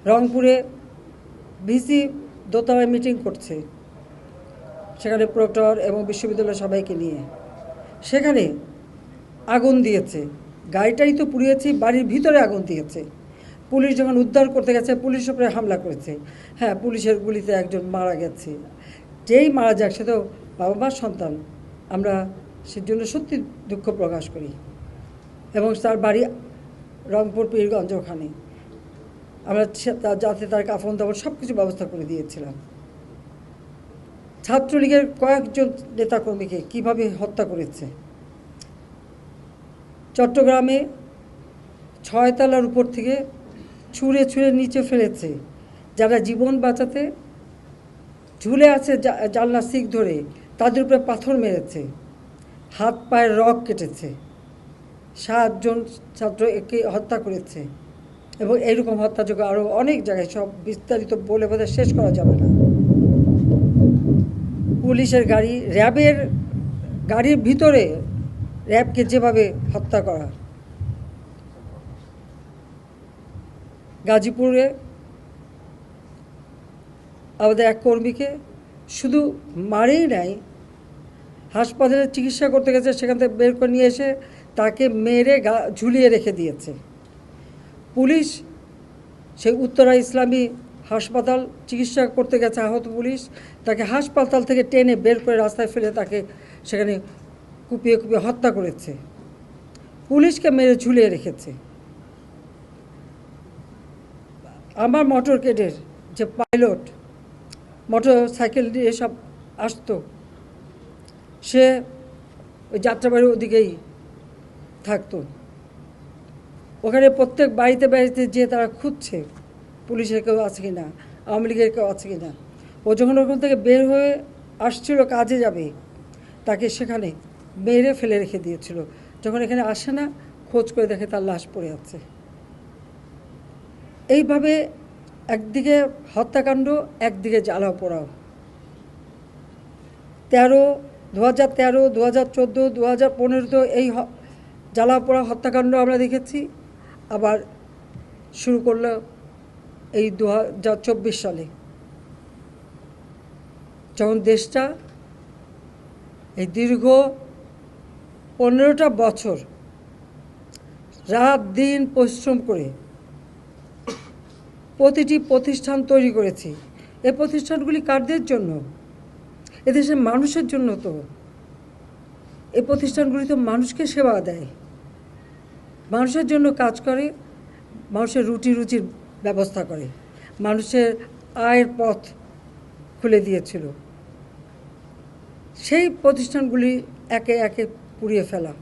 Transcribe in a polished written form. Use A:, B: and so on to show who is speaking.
A: রংপুরে ভিসি দোতলায় মিটিং করছে, সেখানে প্রক্টর এবং বিশ্ববিদ্যালয়ের সবাইকে নিয়ে, সেখানে আগুন দিয়েছে। গাড়িটাই তো পুড়িয়েছে, বাড়ির ভিতরে আগুন দিয়েছে। পুলিশ যখন উদ্ধার করতে গেছে পুলিশের উপরে হামলা করেছে। হ্যাঁ, পুলিশের গুলিতে একজন মারা গেছে। যেই মারা যাক, সে তো বাবা মার সন্তান। আমরা সেজন্য সত্যি দুঃখ প্রকাশ করি। এবং তার বাড়ি রংপুর পীরগঞ্জ, ওখানে আমরা যাতে তার কাফন দাফন সব কিছু ব্যবস্থা করে দিয়েছিলাম। ছাত্রলীগের কয়েকজন নেতাকর্মীকে কিভাবে হত্যা করেছে। চট্টগ্রামে 6 তলার উপর থেকে ছুঁড়ে ছুঁড়ে নিচে ফেলেছে। যারা জীবন বাঁচাতে ঝুলে আছে জানলা সিক ধরে, তাদের উপরে পাথর মেরেছে, হাত পায়ের রগ কেটেছে, 7 জন ছাত্রকে হত্যা করেছে। এবং এইরকম হত্যাযোগ্য আরও অনেক জায়গায়, সব বিস্তারিত বলে বোধহয় শেষ করা যাবে না। পুলিশের গাড়ি, র্যাবের গাড়ির ভিতরে র্যাবকে যেভাবে হত্যা করা। গাজীপুরে আমাদের এক কর্মীকে শুধু মারেই নাই, হাসপাতালে চিকিৎসা করতে গেছে, সেখান থেকে বের করে নিয়ে এসে তাকে মেরে ঝুলিয়ে রেখে দিয়েছে পুলিশ। সেই উত্তরা ইসলামী হাসপাতাল চিকিৎসা করতে গেছে আহত পুলিশ, তাকে হাসপাতাল থেকে টেনে বের করে রাস্তায় ফেলে তাকে সেখানে কুপিয়ে কুপিয়ে হত্যা করেছে। পুলিশকে মেরে ঝুলিয়ে রেখেছে। আমার মোটর কেডের যে পাইলট, মোটর সাইকেল দিয়ে সব আসতো, সে ওই যাত্রাবাড়ির ওদিকেই থাকতো। ওখানে প্রত্যেক বাড়িতে বাড়িতে যে তারা খুঁজছে পুলিশের কেউ আছে কি না, আওয়ামী লীগের কেউ আছে কি না। ও যখন ওখান থেকে বের হয়ে আসছিল কাজে যাবে, তাকে সেখানে মেরে ফেলে রেখে দিয়েছিল। যখন এখানে আসে না, খোঁজ করে দেখে তার লাশ পড়ে আছে। এইভাবে একদিকে হত্যাকাণ্ড, একদিকে জ্বালাও পোড়াও। 2013, 2014, 2015 এই জ্বালাও পোড়া হত্যাকাণ্ড আমরা দেখেছি। আবার শুরু করলো এই 2024 সালে, যখন দেশটা এই দীর্ঘ 15টা বছর রাত দিন পরিশ্রম করে প্রতিটি প্রতিষ্ঠান তৈরি করেছি। এই প্রতিষ্ঠানগুলি কাদের জন্য? এদেশের মানুষের জন্য। তো এই প্রতিষ্ঠানগুলি তো মানুষকে সেবা দেয়, মানুষের জন্য কাজ করে, মানুষের রুজির ব্যবস্থা করে, মানুষের আয়ের পথ খুলে দিয়েছিল। সেই প্রতিষ্ঠানগুলি একে একে পুড়িয়ে ফেলা।